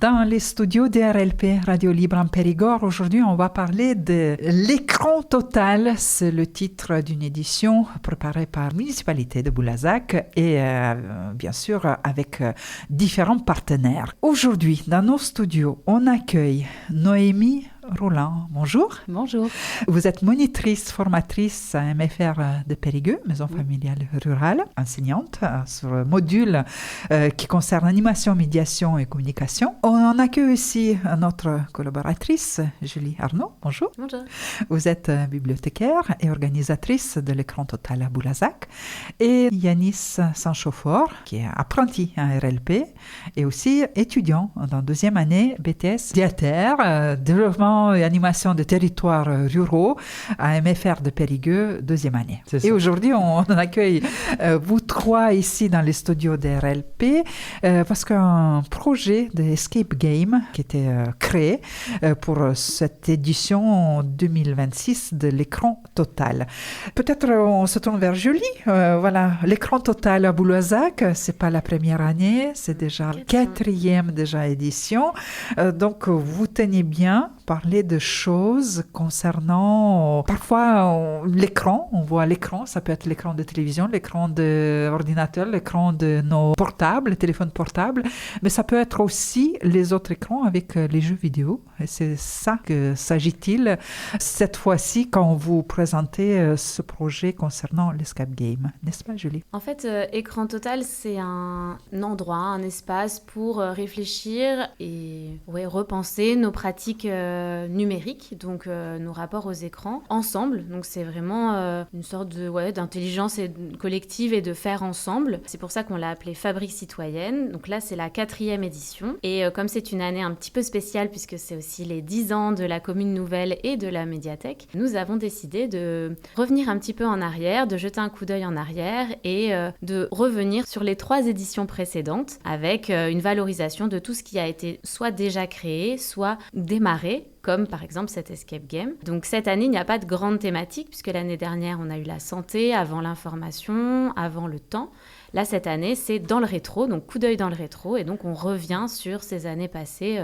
Dans les studios DRLP, Radio Libre en Périgord, aujourd'hui, on va parler de l'écran total. C'est le titre d'une édition préparée par la municipalité de Boulazac et bien sûr avec différents partenaires. Aujourd'hui, dans nos studios, on accueille Noémie Roland. Bonjour. Bonjour. Vous êtes monitrice, formatrice à MFR de Périgueux, Maison familiale rurale, enseignante sur le module qui concerne animation, médiation et communication. On accueille aussi notre collaboratrice, Julie Arnaud. Bonjour. Bonjour. Vous êtes bibliothécaire et organisatrice de l'écran total à Boulazac. Et Yanis Sanchofort, qui est apprenti à RLP et aussi étudiant dans deuxième année BTS DIATER, développement et animation de territoires ruraux à MFR de Périgueux, deuxième année. Et aujourd'hui, on accueille vous trois ici dans les studios de RLP parce qu'un projet de Escape Game qui était créé pour cette édition 2026 de l'écran total. Peut-être on se tourne vers Julie. Voilà, l'écran total à Boulazac, c'est pas la première année, c'est déjà la quatrième déjà édition. Donc vous tenez bien parler de choses concernant parfois l'écran. On voit l'écran, ça peut être l'écran de télévision, l'écran d'ordinateur, l'écran de nos portables, les téléphones portables, mais ça peut être aussi les autres écrans avec les jeux vidéo. Et c'est ça que s'agit-il cette fois-ci quand vous présentez ce projet concernant l'Escape Game. N'est-ce pas, Julie? En fait, Écran Total, c'est un endroit, un espace pour réfléchir et repenser nos pratiques numériques, donc nos rapports aux écrans, ensemble. Donc c'est vraiment une sorte d'intelligence collective et de faire ensemble. C'est pour ça qu'on l'a appelé Fabrique citoyenne. Donc là, c'est la 4e édition. Et comme c'est une année un petit peu spéciale, puisque c'est aussi les 10 ans de la commune nouvelle et de la médiathèque, nous avons décidé de revenir un petit peu en arrière, de jeter un coup d'œil en arrière et de revenir sur les 3 éditions précédentes avec une valorisation de tout ce qui a été soit déjà créé, soit démarré, comme par exemple cet Escape Game. Donc cette année, il n'y a pas de grande thématique, puisque l'année dernière, on a eu la santé, avant l'information, avant le temps. Là, cette année, c'est dans le rétro, donc coup d'œil dans le rétro, et donc on revient sur ces années passées,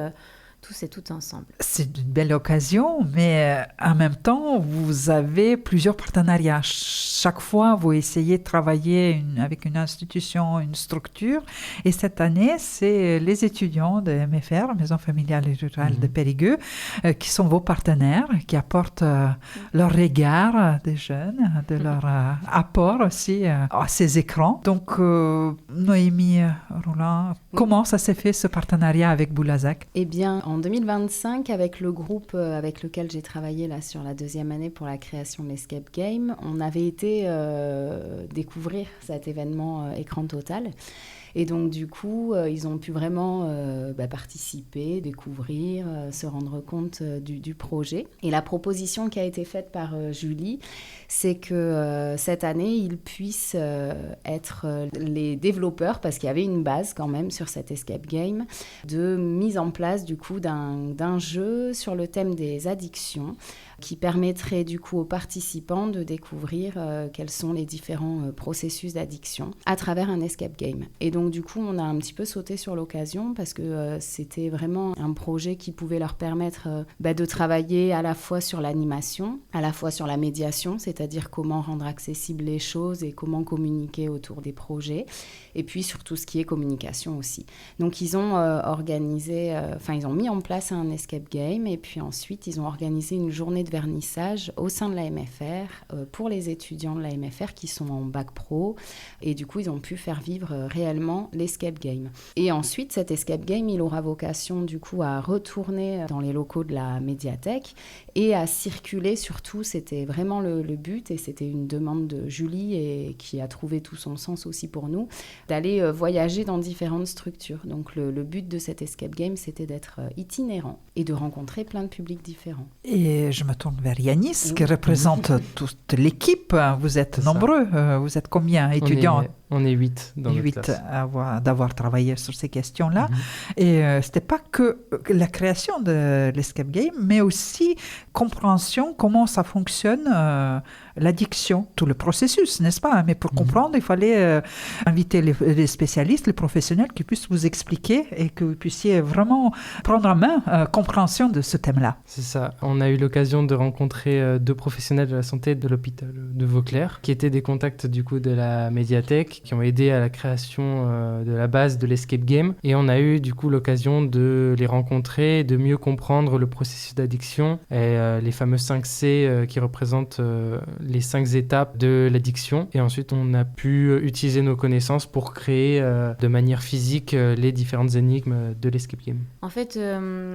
tous et toutes ensemble. C'est une belle occasion, mais en même temps, vous avez plusieurs partenariats. Chaque fois, vous essayez de travailler avec une institution, une structure. Et cette année, c'est les étudiants de MFR, Maison familiale et rurale de Périgueux, qui sont vos partenaires, qui apportent leur regard des jeunes, de leur apport aussi à ces écrans. Donc, Noémie Roland, comment ça s'est fait ce partenariat avec Boulazac? Eh bien, en 2025, avec le groupe avec lequel j'ai travaillé là, sur la 2e année pour la création de l'Escape Game, on avait été découvrir cet événement Écran Total. Et donc, du coup, ils ont pu vraiment participer, découvrir, se rendre compte du projet. Et la proposition qui a été faite par Julie, c'est que cette année, ils puissent être les développeurs, parce qu'il y avait une base quand même sur cet Escape Game, de mise en place du coup d'un jeu sur le thème des addictions, qui permettrait du coup aux participants de découvrir quels sont les différents processus d'addiction à travers un escape game. Et donc du coup, on a un petit peu sauté sur l'occasion parce que c'était vraiment un projet qui pouvait leur permettre de travailler à la fois sur l'animation, à la fois sur la médiation, c'est-à-dire comment rendre accessibles les choses et comment communiquer autour des projets, et puis sur tout ce qui est communication aussi. Donc ils ont ils ont mis en place un escape game et puis ensuite ils ont organisé une journée de vernissage au sein de la MFR pour les étudiants de la MFR qui sont en bac pro, et du coup ils ont pu faire vivre réellement l'escape game. Et ensuite cet escape game, il aura vocation du coup à retourner dans les locaux de la médiathèque et à circuler surtout. C'était vraiment le but, et c'était une demande de Julie et qui a trouvé tout son sens aussi pour nous, d'aller voyager dans différentes structures. Donc le but de cet escape game, c'était d'être itinérant et de rencontrer plein de publics différents. Et je me tourne vers Yanis, qui représente toute l'équipe. Vous êtes nombreux. Vous êtes combien étudiants? On est 8 dans notre classe. D'avoir travaillé sur ces questions-là. Et ce n'était pas que la création de l'escape game, mais aussi compréhension, comment ça fonctionne l'addiction, tout le processus, n'est-ce pas? Mais pour comprendre, il fallait inviter les spécialistes, les professionnels qui puissent vous expliquer et que vous puissiez vraiment prendre en main compréhension de ce thème-là. C'est ça. On a eu l'occasion de rencontrer 2 professionnels de la santé de l'hôpital de Vauclair, qui étaient des contacts du coup de la médiathèque, qui ont aidé à la création de la base de l'escape game. Et on a eu du coup l'occasion de les rencontrer, de mieux comprendre le processus d'addiction et les fameux 5C qui représentent les 5 étapes de l'addiction. Et ensuite, on a pu utiliser nos connaissances pour créer de manière physique les différentes énigmes de l'escape game. En fait,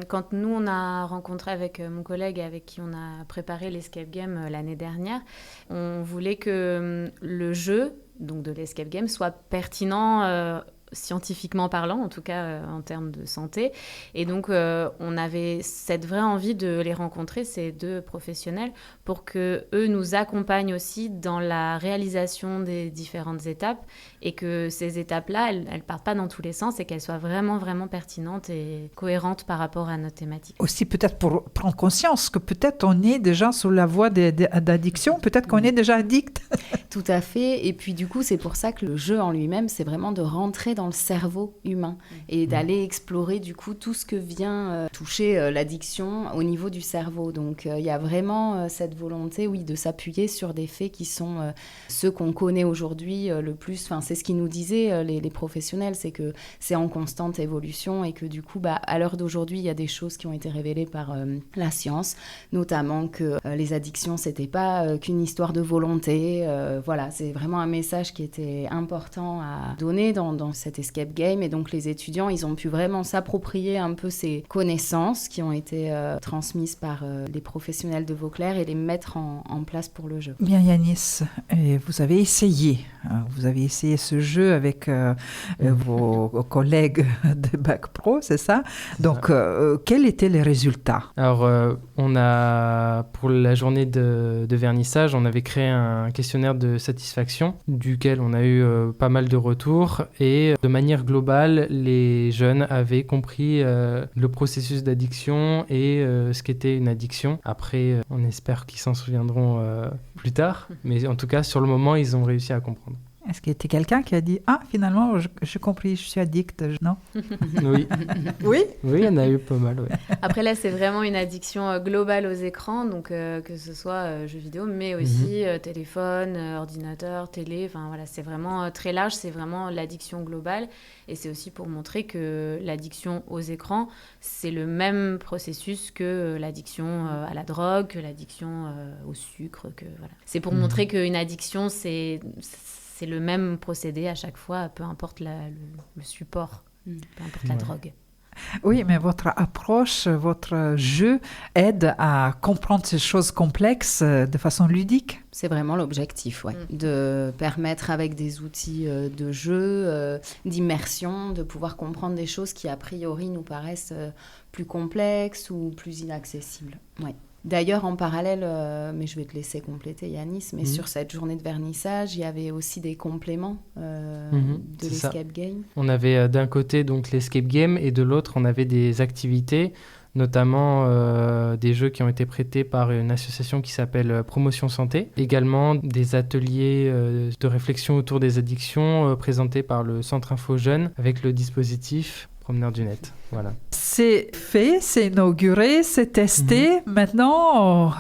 quand nous, on a rencontré avec mon collègue avec qui on a préparé l'escape game l'année dernière, on voulait que le jeu, donc de l'escape game, soit pertinent scientifiquement parlant, en tout cas en termes de santé. Et donc, on avait cette vraie envie de les rencontrer, ces 2 professionnels, pour qu'eux nous accompagnent aussi dans la réalisation des différentes étapes et que ces étapes-là, elles ne partent pas dans tous les sens et qu'elles soient vraiment, vraiment pertinentes et cohérentes par rapport à notre thématique. Aussi peut-être pour prendre conscience que peut-être on est déjà sur la voie d'addiction, peut-être qu'on est déjà addict. Tout à fait. Et puis du coup, c'est pour ça que le jeu en lui-même, c'est vraiment de rentrer dans le cerveau humain et d'aller explorer du coup tout ce que vient toucher l'addiction au niveau du cerveau. Donc il y a vraiment cette volonté, oui, de s'appuyer sur des faits qui sont ceux qu'on connaît aujourd'hui le plus. Enfin, c'est ce qu'ils nous disaient les professionnels, c'est que c'est en constante évolution et que du coup, à l'heure d'aujourd'hui, il y a des choses qui ont été révélées par la science, notamment que les addictions, c'était pas qu'une histoire de volonté. Voilà, c'est vraiment un message qui était important à donner dans cet escape game. Et donc, les étudiants, ils ont pu vraiment s'approprier un peu ces connaissances qui ont été transmises par les professionnels de Vauclair et les mettre en place pour le jeu. Bien, Yanis, vous avez essayé ce jeu avec vos collègues de Bac Pro, c'est ça? Donc, quels étaient les résultats? Alors, pour la journée de vernissage, on avait créé un questionnaire de satisfaction, duquel on a eu pas mal de retours. Et de manière globale, les jeunes avaient compris le processus d'addiction et ce qu'était une addiction. Après, on espère qu'ils s'en souviendront plus tard. Mais en tout cas, sur le moment, ils ont réussi à comprendre. Est-ce qu'il y a quelqu'un qui a dit « Ah, finalement, j'ai compris, je suis addict », non? Oui. Oui? Oui, il y en a eu pas mal, oui. Après, là, c'est vraiment une addiction globale aux écrans, donc que ce soit jeux vidéo, mais aussi téléphone, ordinateur, télé, enfin voilà, c'est vraiment très large, c'est vraiment l'addiction globale. Et c'est aussi pour montrer que l'addiction aux écrans, c'est le même processus que l'addiction à la drogue, que l'addiction au sucre, que voilà. C'est pour montrer qu'une addiction, c'est le même procédé à chaque fois, peu importe le support, peu importe la drogue. Oui, mais votre approche, votre jeu aide à comprendre ces choses complexes de façon ludique. C'est vraiment l'objectif, ouais. De permettre avec des outils de jeu, d'immersion, de pouvoir comprendre des choses qui a priori nous paraissent plus complexes ou plus inaccessibles. Ouais. D'ailleurs, en parallèle, mais je vais te laisser compléter, Yanis, mais sur cette journée de vernissage, il y avait aussi des compléments de l'escape game. On avait d'un côté donc l'escape game et de l'autre, on avait des activités, notamment des jeux qui ont été prêtés par une association qui s'appelle Promotion Santé. Également des ateliers de réflexion autour des addictions présentés par le Centre Info Jeunes avec le dispositif Promeneur du Net. Voilà. C'est fait, c'est inauguré, c'est testé. Maintenant,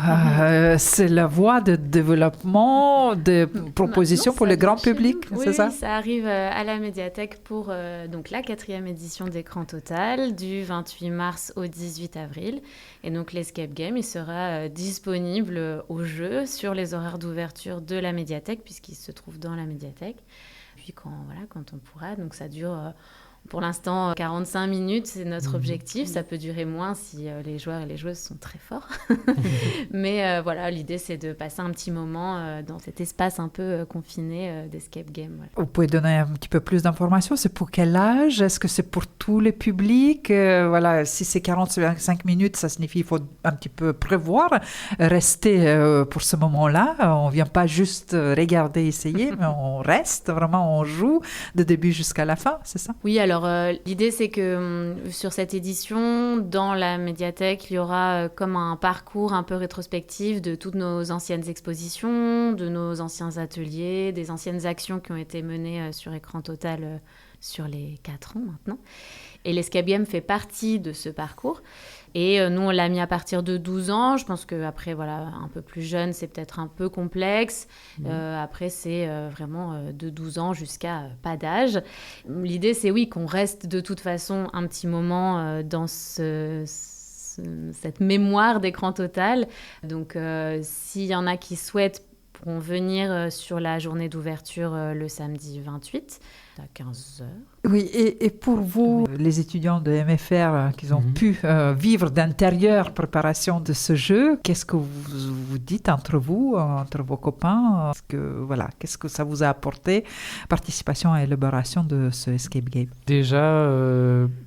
c'est la voie de développement, de propositions pour le grand public, c'est ça? Oui, ça arrive à la médiathèque pour donc la 4e édition d'Écran Total, du 28 mars au 18 avril. Et donc l'escape game, il sera disponible au jeu sur les horaires d'ouverture de la médiathèque, puisqu'il se trouve dans la médiathèque. Puis quand on pourra, donc ça dure... Pour l'instant, 45 minutes, c'est notre objectif. Ça peut durer moins si les joueurs et les joueuses sont très forts. Mais voilà, l'idée, c'est de passer un petit moment dans cet espace un peu confiné d'escape game. Voilà. Vous pouvez donner un petit peu plus d'informations? C'est pour quel âge? Est-ce que c'est pour tous les publics? Voilà, si c'est 45 minutes, ça signifie qu'il faut un petit peu prévoir, rester pour ce moment-là. On ne vient pas juste regarder, essayer, mais on reste, vraiment, on joue de début jusqu'à la fin, c'est ça? Oui, alors alors l'idée c'est que sur cette édition, dans la médiathèque, il y aura comme un parcours un peu rétrospectif de toutes nos anciennes expositions, de nos anciens ateliers, des anciennes actions qui ont été menées sur Écran Total sur les 4 ans maintenant. Et l'escape game fait partie de ce parcours. Et nous, on l'a mis à partir de 12 ans. Je pense qu'après, voilà, un peu plus jeune, c'est peut-être un peu complexe. Après, c'est vraiment de 12 ans jusqu'à pas d'âge. L'idée, c'est oui, qu'on reste de toute façon un petit moment dans cette mémoire d'Écran Total. Donc, s'il y en a qui souhaitent, pourront venir sur la journée d'ouverture le samedi 28 à 15h. Oui, et pour vous, les étudiants de MFR qui ont pu vivre d'intérieur préparation de ce jeu, qu'est-ce que vous dites entre vous, entre vos copains? Qu'est-ce que ça vous a apporté, participation à l'élaboration de ce escape game? Déjà,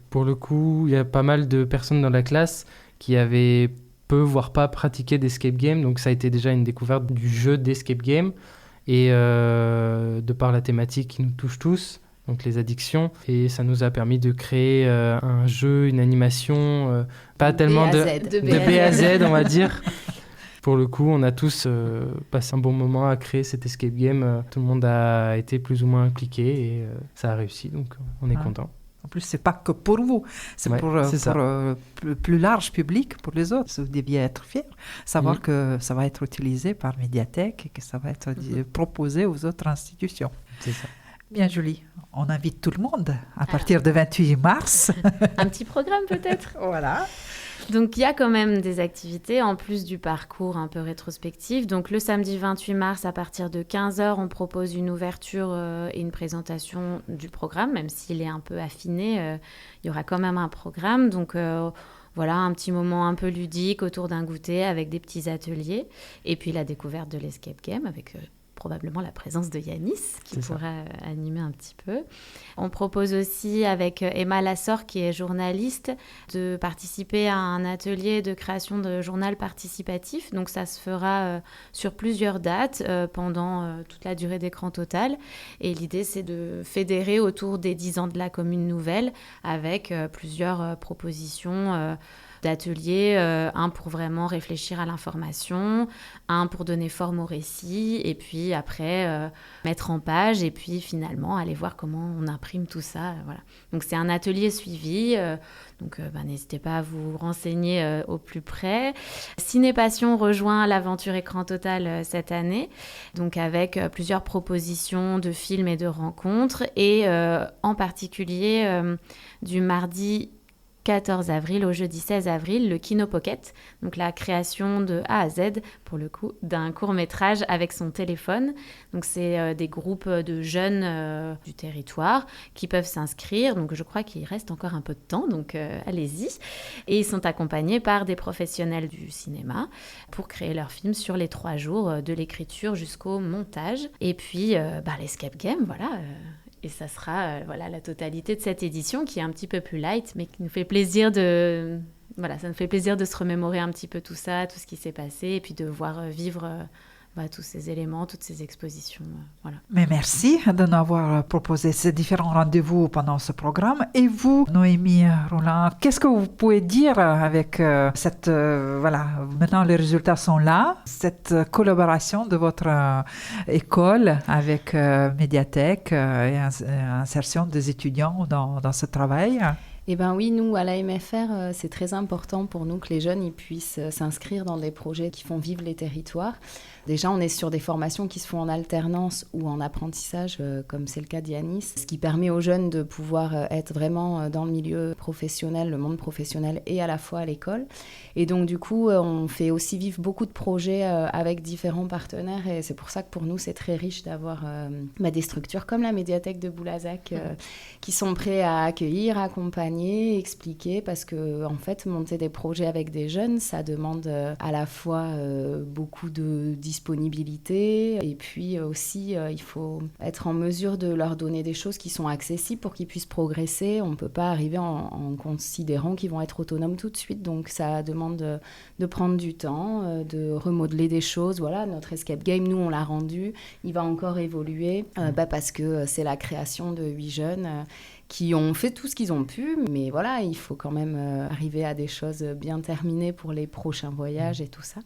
pour le coup, il y a pas mal de personnes dans la classe qui avaient peu, voire pas pratiqué d'escape game, donc ça a été déjà une découverte du jeu d'escape game, et de par la thématique qui nous touche tous, donc les addictions, et ça nous a permis de créer un jeu, une animation, pas tellement de B à Z, on va dire. Pour le coup, on a tous passé un bon moment à créer cet escape game. Tout le monde a été plus ou moins impliqué et ça a réussi, donc on est content. En plus, c'est pas que pour vous, c'est pour le plus large public, pour les autres. Vous deviez être fiers, savoir que ça va être utilisé par médiathèque et que ça va être proposé aux autres institutions. C'est ça. Bien, Julie, on invite tout le monde à partir du 28 mars. Un petit programme peut-être. Voilà. Donc, il y a quand même des activités, en plus du parcours un peu rétrospectif. Donc, le samedi 28 mars, à partir de 15h, on propose une ouverture et une présentation du programme, même s'il est un peu affiné, il y aura quand même un programme. Donc, voilà, un petit moment un peu ludique autour d'un goûter avec des petits ateliers. Et puis, la découverte de l'escape game avec probablement la présence de Yanis qui pourra animer un petit peu. On propose aussi avec Emma Lassor, qui est journaliste, de participer à un atelier de création de journal participatif. Donc ça se fera sur plusieurs dates pendant toute la durée d'Écran Total. Et l'idée, c'est de fédérer autour des 10 ans de la commune nouvelle avec plusieurs propositions d'ateliers, un pour vraiment réfléchir à l'information, un pour donner forme au récit, et puis après mettre en page, et puis finalement aller voir comment on imprime tout ça. Voilà. Donc c'est un atelier suivi, donc n'hésitez pas à vous renseigner au plus près. Ciné Passion rejoint l'aventure Écran Total cette année, donc avec plusieurs propositions de films et de rencontres, et en particulier du mardi 14 avril au jeudi 16 avril, le Kino Pocket, donc la création de A à Z, pour le coup, d'un court-métrage avec son téléphone. Donc c'est des groupes de jeunes du territoire qui peuvent s'inscrire, donc je crois qu'il reste encore un peu de temps, donc allez-y. Et ils sont accompagnés par des professionnels du cinéma pour créer leur film sur les 3 jours, de l'écriture jusqu'au montage. Et puis l'escape game, voilà... Et ça sera la totalité de cette édition qui est un petit peu plus light, mais qui nous fait plaisir de... Voilà, ça nous fait plaisir de se remémorer un petit peu tout ça, tout ce qui s'est passé, et puis de voir vivre tous ces éléments, toutes ces expositions. Voilà. Mais merci de nous avoir proposé ces différents rendez-vous pendant ce programme. Et vous, Noémie Roland, qu'est-ce que vous pouvez dire avec cette... maintenant les résultats sont là, cette collaboration de votre école avec Médiathèque et insertion des étudiants dans ce travail? Eh bien oui, nous, à la MFR, c'est très important pour nous que les jeunes ils puissent s'inscrire dans des projets qui font vivre les territoires. Déjà, on est sur des formations qui se font en alternance ou en apprentissage, comme c'est le cas d'Yanis, ce qui permet aux jeunes de pouvoir être vraiment dans le milieu professionnel, le monde professionnel, et à la fois à l'école. Et donc, du coup, on fait aussi vivre beaucoup de projets avec différents partenaires, et c'est pour ça que pour nous, c'est très riche d'avoir des structures comme la médiathèque de Boulazac qui sont prêts à accueillir, accompagner, expliquer, parce que en fait, monter des projets avec des jeunes, ça demande à la fois beaucoup de disponibilité, et puis aussi il faut être en mesure de leur donner des choses qui sont accessibles pour qu'ils puissent progresser. On ne peut pas arriver en considérant qu'ils vont être autonomes tout de suite, donc ça demande de prendre du temps, de remodeler des choses. Voilà, notre escape game, nous on l'a rendu, il va encore évoluer parce que c'est la création de 8 jeunes qui ont fait tout ce qu'ils ont pu, mais voilà, il faut quand même arriver à des choses bien terminées pour les prochains voyages et tout ça.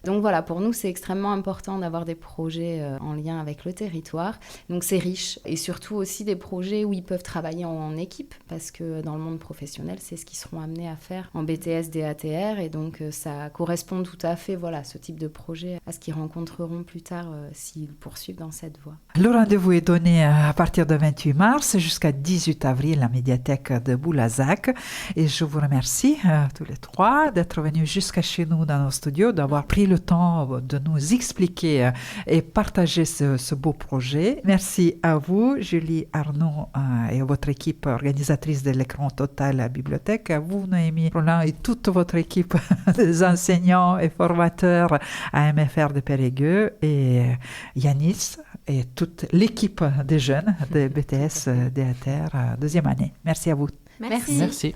Donc voilà, pour nous, c'est extrêmement important d'avoir des projets en lien avec le territoire. Donc c'est riche et surtout aussi des projets où ils peuvent travailler en équipe parce que dans le monde professionnel, c'est ce qu'ils seront amenés à faire en BTS, DATR et donc ça correspond tout à fait, voilà, ce type de projet à ce qu'ils rencontreront plus tard s'ils poursuivent dans cette voie. Le rendez-vous est donné à partir du 28 mars jusqu'à 18 avril à la médiathèque de Boulazac et je vous remercie tous les trois d'être venus jusqu'à chez nous dans nos studios, d'avoir pris le temps de nous expliquer et partager ce beau projet. Merci à vous, Julie, Arnaud et à votre équipe organisatrice de l'écran total à la bibliothèque, à vous, Noémie Roland et toute votre équipe des enseignants et formateurs à MFR de Périgueux et Yanis et toute l'équipe des jeunes de BTS DATR deuxième année. Merci à vous. Merci. Merci.